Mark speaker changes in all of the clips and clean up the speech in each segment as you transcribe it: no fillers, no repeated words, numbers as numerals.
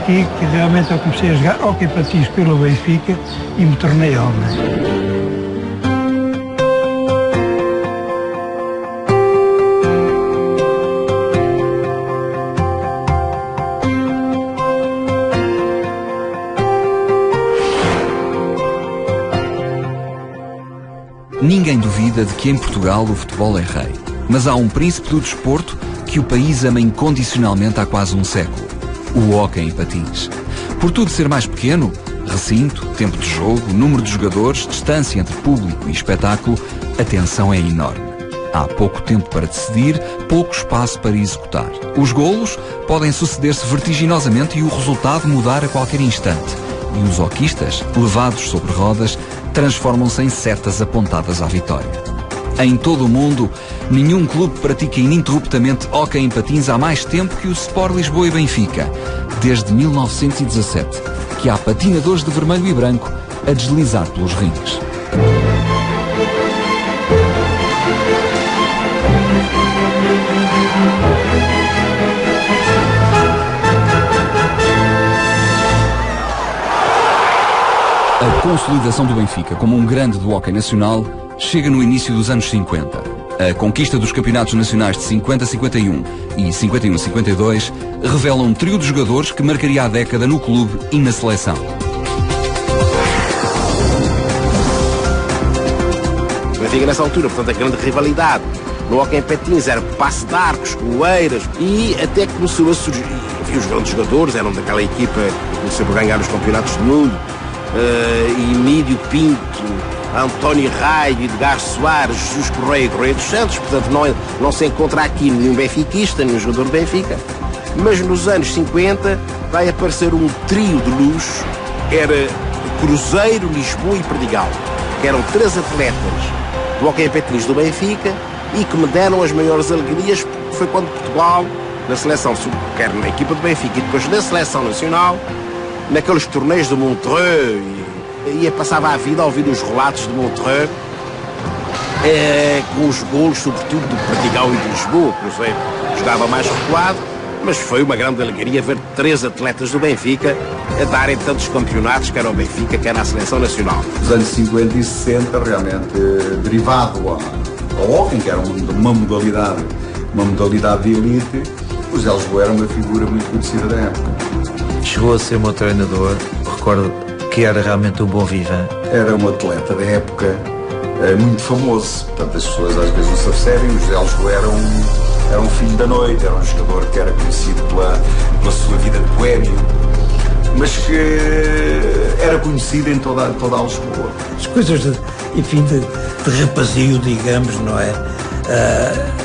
Speaker 1: aqui que realmente eu comecei a jogar hóquei patins pelo Benfica e me tornei homem.
Speaker 2: Ninguém duvida de que em Portugal o futebol é rei. Mas há um príncipe do desporto que o país ama incondicionalmente há quase um século. O hóquei em patins. Por tudo ser mais pequeno, recinto, tempo de jogo, número de jogadores, distância entre público e espetáculo, a tensão é enorme. Há pouco tempo para decidir, pouco espaço para executar. Os golos podem suceder-se vertiginosamente e o resultado mudar a qualquer instante. E os hoquistas, levados sobre rodas, transformam-se em setas apontadas à vitória. Em todo o mundo, nenhum clube pratica ininterruptamente hóquei em patins há mais tempo que o Sport Lisboa e Benfica. Desde 1917, que há patinadores de vermelho e branco a deslizar pelos rings. A consolidação do Benfica como um grande do hóquei nacional chega no início dos anos 50. A conquista dos campeonatos nacionais de 50-51 e 51-52 revela um trio de jogadores que marcaria a década no clube e na seleção.
Speaker 3: O Benfica nessa altura, portanto, a grande rivalidade no hóquei em patins era Passo de Arcos, Oeiras, e até começou a surgir, enfim, os grandes jogadores eram daquela equipa que começou a ganhar os campeonatos do mundo, Emílio Pinto, António Raio, Edgar Soares, Jesus Correia e Correia dos Santos. Portanto, não se encontra aqui nenhum benfiquista, nenhum jogador do Benfica. Mas nos anos 50 vai aparecer um trio de luxo. Era Cruzeiro, Lisboa e Perdigal, que eram 3 atletas do hóquei em patins do Benfica e que me deram as maiores alegrias, porque foi quando Portugal, na seleção, quer na equipa do Benfica e depois na seleção nacional, naqueles torneios de Montreux, e passava a vida a ouvir os relatos de Montreux, com os golos, sobretudo, do Perdigal e de Lisboa. O Cruzeiro jogava mais recuado, mas foi uma grande alegria ver 3 atletas do Benfica a darem tantos campeonatos, quer ao Benfica, quer à seleção nacional.
Speaker 4: Nos anos 50 e 60, realmente, derivado ao hóquei, que era uma modalidade de elite, o Zé Lisboa era uma figura muito conhecida da época.
Speaker 5: Chegou a ser o meu treinador, recordo que era realmente um bom vivan.
Speaker 4: Era um atleta da época muito famoso, portanto as pessoas às vezes não se apercebem. O José Lisboa era um filho da noite, era um jogador que era conhecido pela sua vida de boêmio, mas que era conhecido em toda a Lisboa.
Speaker 1: As coisas de rapazio, digamos, não é?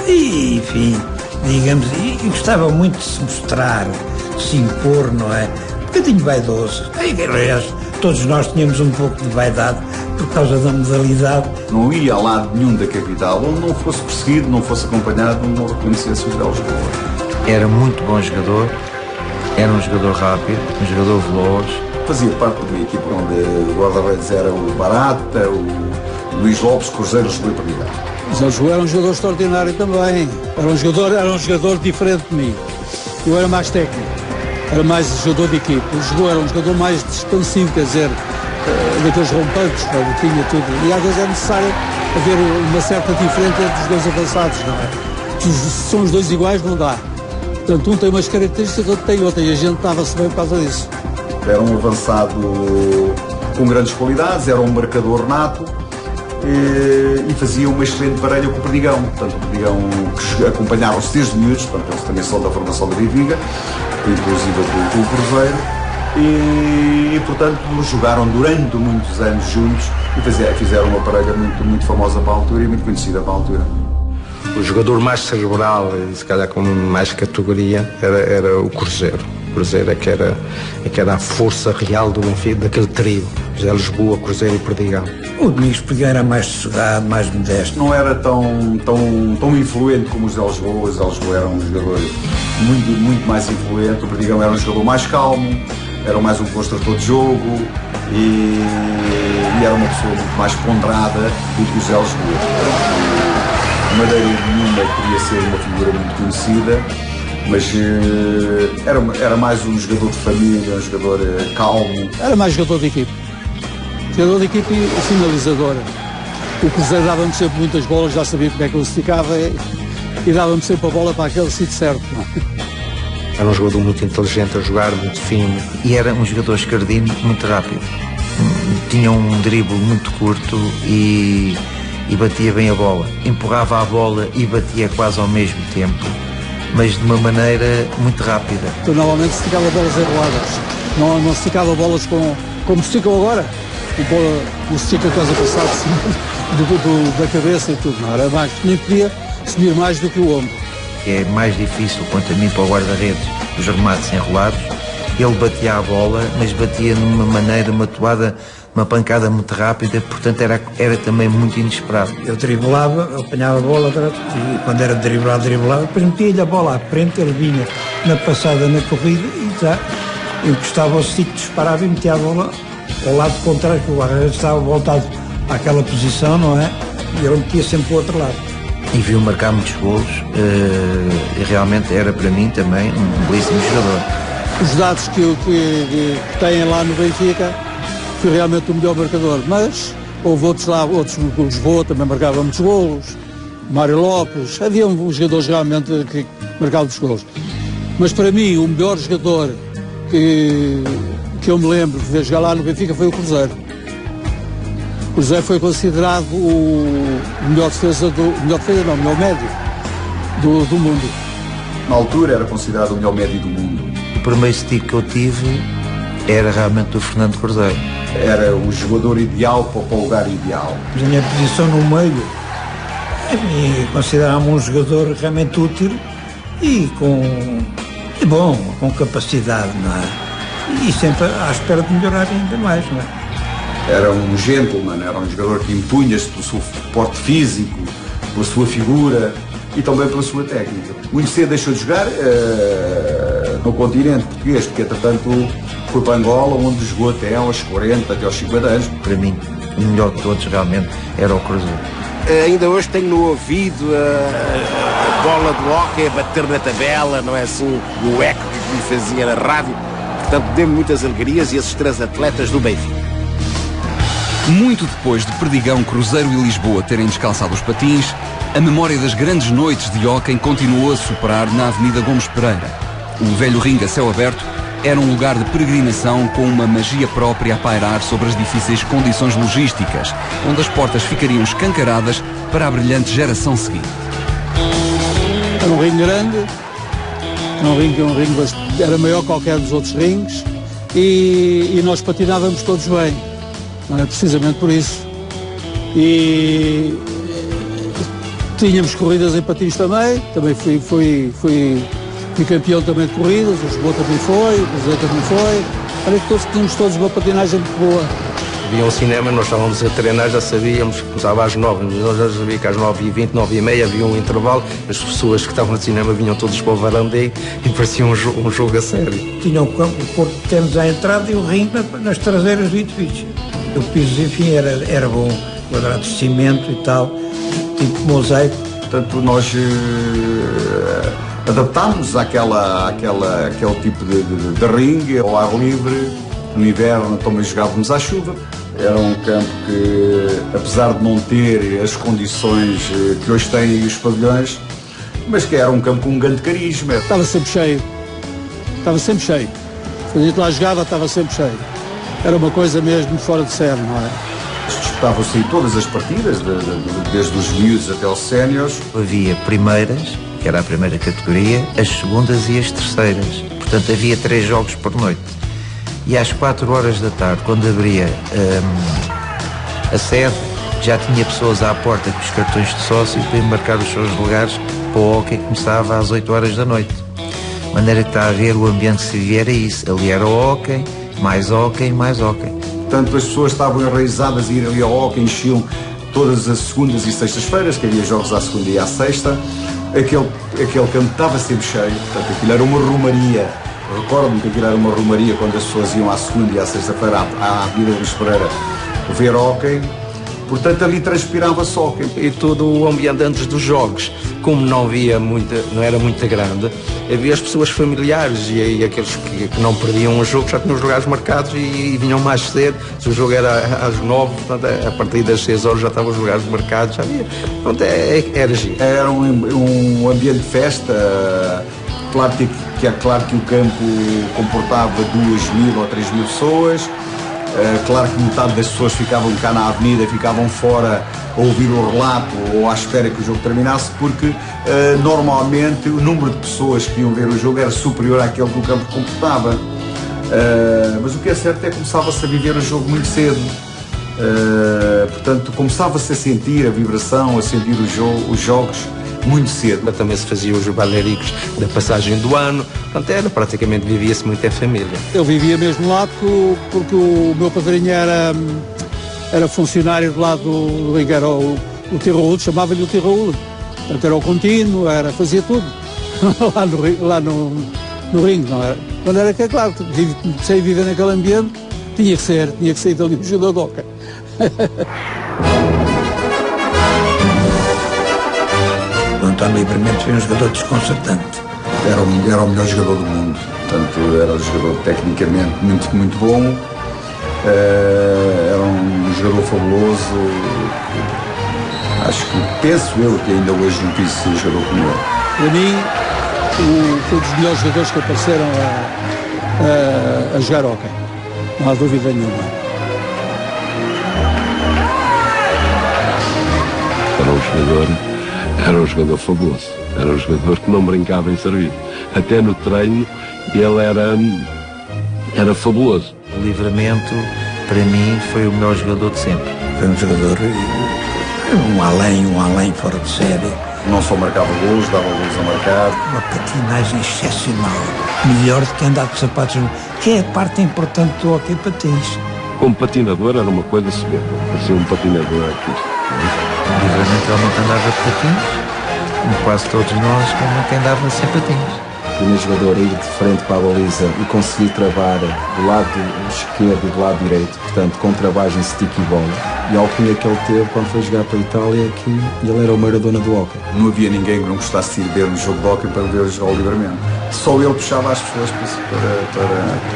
Speaker 1: E enfim, digamos, e gostava muito de se mostrar, de se impor, não é? Um bocadinho vaidoso. Aliás, todos nós tínhamos um pouco de vaidade por causa da modalidade.
Speaker 4: Não ia a lado nenhum da capital onde não fosse perseguido, não fosse acompanhado, onde não reconhecesse o José Lisboa.
Speaker 5: Era muito bom jogador, era um jogador rápido, um jogador veloz.
Speaker 4: Fazia parte de uma equipa onde o guarda-redes era o Barata, o Luís Lopes, Cruzeiro, Lisboa e Perdigal.
Speaker 6: O José Lisboa era um jogador extraordinário também. Era um jogador diferente de mim. Eu era mais técnico, era mais jogador de equipe. O Lisboa era um jogador mais expansivo, quer dizer, daqueles rompantes, tinha tudo. E às vezes é necessário haver uma certa diferença entre os dois avançados, não é? Se são os dois iguais, não dá. Portanto, um tem umas características, outro tem outra, e a gente dava-se bem por causa disso.
Speaker 4: Era um avançado com grandes qualidades, era um marcador nato e fazia uma excelente parelha com o Perdigão. Portanto, o Perdigão que acompanharam-se desde miúdos, portanto, eles também são da formação da Benfica, inclusive com o Cruzeiro, e portanto jogaram durante muitos anos juntos e fizeram uma parelha muito famosa para a altura e muito conhecida para a altura.
Speaker 3: O jogador mais cerebral e se calhar com mais categoria era o Cruzeiro. O Cruzeiro é que era a força real do Benfica, daquele trio. José Lisboa, Cruzeiro e Perdigão.
Speaker 1: O Domingos Perdigão era mais sossegado, mais modesto.
Speaker 4: Não era tão influente como o José Lisboa. O José Lisboa era um jogador muito mais influente. O Perdigão era um jogador mais calmo, era mais um construtor de jogo e era uma pessoa muito mais ponderada do que o José Lisboa. De maneira nenhuma queria ser uma figura muito conhecida Mas era mais um jogador de família, um jogador calmo.
Speaker 6: Era mais jogador de equipe. Jogador de equipe e finalizador. O Cruzeiro dava-me sempre muitas bolas, já sabia como é que eu se ficava e dava-me sempre a bola para aquele sítio certo.
Speaker 5: Era um jogador muito inteligente a jogar, muito fino.
Speaker 7: E era um jogador escardino muito rápido. Tinha um drible muito curto e batia bem a bola. Empurrava a bola e batia quase ao mesmo tempo, mas de uma maneira muito rápida.
Speaker 6: Então, normalmente se ficava bolas enroladas. Não se ficava bolas como se ficam agora. O estica quase a passar de cima da cabeça e tudo. Não era mais, nem podia subir mais do que o ombro.
Speaker 7: É mais difícil, quanto a mim, para o guarda-redes, os remates enrolados. Ele batia a bola, mas batia de uma maneira, uma toada, uma pancada muito rápida, portanto era também muito inesperado.
Speaker 1: Eu driblava, apanhava a bola, e quando era driblado, depois metia-lhe a bola à frente, ele vinha na passada, na corrida, e já encostava ao sítio, disparava e metia a bola ao lado contrário, que o guarda-redes estava voltado àquela posição, não é? E ele metia sempre o outro lado.
Speaker 7: E viu marcar muitos golos, e realmente era para mim também um belíssimo jogador.
Speaker 6: Os dados que têm lá no Benfica, foi realmente o melhor marcador, mas houve outros lá, outros, o Lisboa também marcava muitos golos, Mário Lopes, havia jogadores realmente que marcavam muitos golos. Mas para mim o melhor jogador que eu me lembro de ver jogar lá no Benfica foi o Cruzeiro. O Cruzeiro foi considerado o melhor melhor médio do mundo.
Speaker 4: Na altura era considerado o melhor médio do mundo.
Speaker 7: O primeiro stick que eu tive era realmente o Fernando Cruzeiro.
Speaker 4: Era o jogador ideal para o lugar ideal.
Speaker 1: A minha posição no meio, considerava-me um jogador realmente útil e com capacidade, não é? E sempre à espera de melhorar ainda mais, não é?
Speaker 4: Era um gentleman, era um jogador que impunha-se pelo seu porte físico, pela sua figura e também pela sua técnica. Muito cedo deixou de jogar no continente português, porque entretanto foi para Angola, onde jogou até aos 40, até aos 50 anos.
Speaker 7: Para mim, o melhor de todos realmente era o Cruzeiro.
Speaker 3: Ainda hoje tenho no ouvido a bola do hóquei a bater na tabela, não é assim? O eco que lhe fazia na rádio. Portanto, deu-me muitas alegrias e esses três atletas do Benfica.
Speaker 2: Muito depois de Perdigão, Cruzeiro e Lisboa terem descalçado os patins, a memória das grandes noites de hóquei continuou a superar na Avenida Gomes Pereira. O velho ringue a céu aberto era um lugar de peregrinação com uma magia própria a pairar sobre as difíceis condições logísticas, onde as portas ficariam escancaradas para a brilhante geração seguinte.
Speaker 6: Era um ringue grande, era maior que qualquer dos outros ringues e nós patinávamos todos bem, não é? Precisamente por isso. E tínhamos corridas em patins também fui campeão também de corridas, o Lisboa também foi, o Cruzeiro também foi. Olha que tínhamos todos uma patinagem muito boa.
Speaker 5: Havia um cinema, nós estávamos a treinar, já sabíamos que começava às 9, nós já sabíamos que às 9h20, 9h30 havia um intervalo, as pessoas que estavam no cinema vinham todos para o varandê e parecia um jogo a sério.
Speaker 1: Tinha o corpo de tênis à entrada e o ringue nas traseiras do edifício. O piso, enfim, era bom, quadrado de cimento e tal, tipo mosaico.
Speaker 4: Portanto, nós adaptámos àquele tipo de ringue ao ar livre. No inverno também jogávamos à chuva. Era um campo que, apesar de não ter as condições que hoje têm os pavilhões, mas que era um campo com um grande carisma.
Speaker 6: Estava sempre cheio. Quando a gente lá jogava, estava sempre cheio. Era uma coisa mesmo fora de série, não é?
Speaker 4: Disputavam-se em todas as partidas, desde os miúdos até aos séniores.
Speaker 7: Havia primeiras, que era a primeira categoria, as segundas e as terceiras. Portanto, havia 3 jogos por noite. E às 4 horas da tarde, quando abria a sede, já tinha pessoas à porta com os cartões de sócio para marcar os seus lugares para o hóquei que começava às 8 horas da noite. De maneira que está a ver o ambiente que se vivia era isso. Ali era o hóquei, mais hóquei, mais hóquei.
Speaker 4: Portanto, as pessoas estavam enraizadas a ir ali ao hóquei, enchiam todas as segundas e sextas-feiras, que havia jogos à segunda e à sexta. Aquele campo estava sempre cheio, portanto, aquilo era uma romaria. Recordo-me que aquilo era uma romaria quando as pessoas iam à segunda e à sexta-feira à Avenida Gomes Pereira ver hóquei. Portanto, ali transpirava-se hóquei.
Speaker 5: E todo o ambiente antes dos jogos, como não era muito grande, havia as pessoas familiares e aqueles que não perdiam o jogo já tinham os lugares marcados e vinham mais cedo. Se o jogo era às 9, portanto, a partir das 6 horas já estavam os lugares marcados. Já havia. Pronto, era giro.
Speaker 4: Era um ambiente de festa. Claro que o campo comportava 2.000 ou 3.000 pessoas. Claro que metade das pessoas ficavam cá na avenida, ficavam fora a ouvir o relato ou à espera que o jogo terminasse, porque normalmente o número de pessoas que iam ver o jogo era superior àquele que o campo comportava. Mas o que é certo é que começava-se a viver o jogo muito cedo. Portanto, começava-se a sentir a vibração, a sentir os jogos muito cedo.
Speaker 5: Mas também se faziam os balericos da passagem do ano. Portanto, praticamente vivia-se muito em família.
Speaker 6: Eu vivia mesmo lá porque o meu padrinho era funcionário do lado do ringue, era o Tirol, chamava-lhe o Tirol. Portanto, era o contínuo, fazia tudo lá no ringue, não era? Quando era que é claro, comecei a viver naquele ambiente, tinha que sair dali do judoca.
Speaker 1: O António Livramento foi um jogador desconcertante.
Speaker 4: Era o melhor jogador do mundo. Portanto, era um jogador tecnicamente muito, muito bom. Era um jogador fabuloso. Penso eu que ainda hoje não quis ser jogador como ele.
Speaker 6: Para mim, foi um dos melhores jogadores que apareceram a jogar hóquei. Não há dúvida nenhuma.
Speaker 8: Era um jogador fabuloso. Era um jogador que não brincava em serviço. Até no treino ele era fabuloso.
Speaker 7: O Livramento, para mim, foi o melhor jogador de sempre.
Speaker 1: Foi um jogador, um além fora de série.
Speaker 4: Não só marcava golos, dava golos a marcar.
Speaker 1: Uma patinagem excepcional. Melhor do que andar de sapatos, que é a parte importante do hóquei patins.
Speaker 8: Como patinador era uma coisa soberba. Parecia um patinador artista.
Speaker 7: O Livramento realmente andava de patins. Como quase todos nós, quem andava sem patins.
Speaker 9: O primeiro jogador a ir de frente para a baliza e conseguir travar do lado esquerdo e do lado direito, portanto, com trabalho em stick e bola. E a alcunha que ele teve quando foi jogar para a Itália, que ele era o Maradona do hóquei.
Speaker 4: Não havia ninguém que não gostasse de ir ver um jogo de hóquei para ver jogar o Livramento. Só ele puxava as pessoas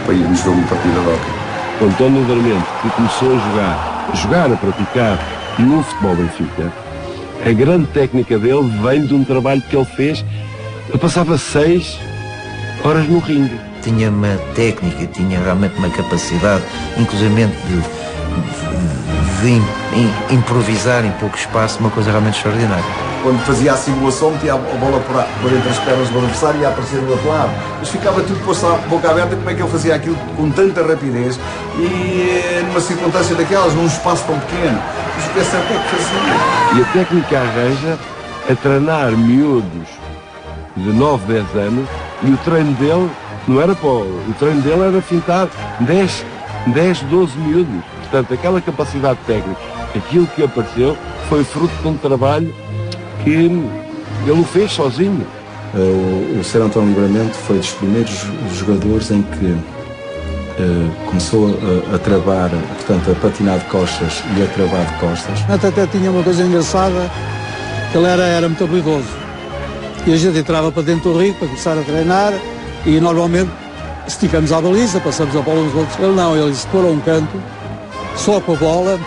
Speaker 4: para irmos ver uma partida de hóquei.
Speaker 8: O António Livramento, que começou a praticar no futebol Benfica, a grande técnica dele vem de um trabalho que ele fez. Ele passava 6 horas no ringue.
Speaker 7: Tinha uma técnica, tinha realmente uma capacidade, inclusivamente de improvisar em pouco espaço, uma coisa realmente extraordinária.
Speaker 4: Quando fazia a simulação, metia a bola por entre as pernas do adversário e ia aparecer do outro lado. Mas ficava tudo posto à boca aberta, como é que ele fazia aquilo com tanta rapidez e numa circunstância daquelas, num espaço tão pequeno. Mas o que é certo é que fazia.
Speaker 8: E a técnica arranja a treinar miúdos de 9, 10 anos, e o treino dele não era o treino dele era fintar 10, 12 miúdos. Portanto, aquela capacidade técnica, aquilo que apareceu, foi fruto de um trabalho que ele o fez sozinho.
Speaker 9: O Sr. António Livramento foi dos primeiros jogadores em que começou a travar, portanto, a patinar de costas e a travar de costas.
Speaker 6: Até tinha uma coisa engraçada, que ele era muito habilidoso. E a gente entrava para dentro do ringue para começar a treinar e normalmente esticamos a baliza, passamos a bola uns outros. Ele não, ele se pôr a um canto, só com a bola.